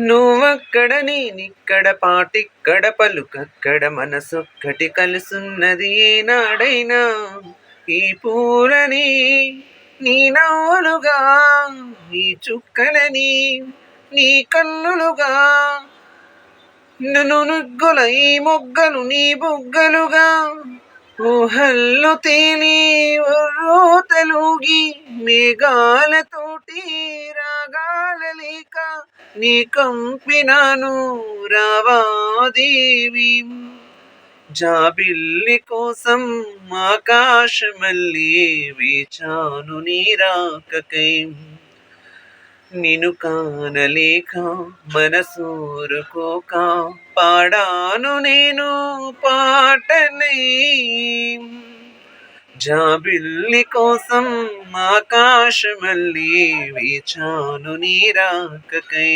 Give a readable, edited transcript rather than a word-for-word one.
నువ్వక్కడ నేనిక్కడ పాటిక్కడ పలుకక్కడ మనసొక్కటి కలుసున్నది ఏనాడైనా ఈ పూలని నీ నవ్వులుగా ఈ చుక్కలని నీ కన్నులుగా నునుగ్గుల ఈ మొగ్గలు నీ బుగ్గలుగా ఊహల్లో తేలి తలూగి మేఘాలతోటి రాగాల లేక నీ కంపినాను రావాదేవి జాబిల్లి కోసం ఆకాశమల్లి వేచాను నీ రాకకై నిన్ను కానలేక మనసూరుకోక పాడాను నేను పాటనే జాబిల్లి కోసం ఆకాశమల్లి వేచాను నీ రాకకై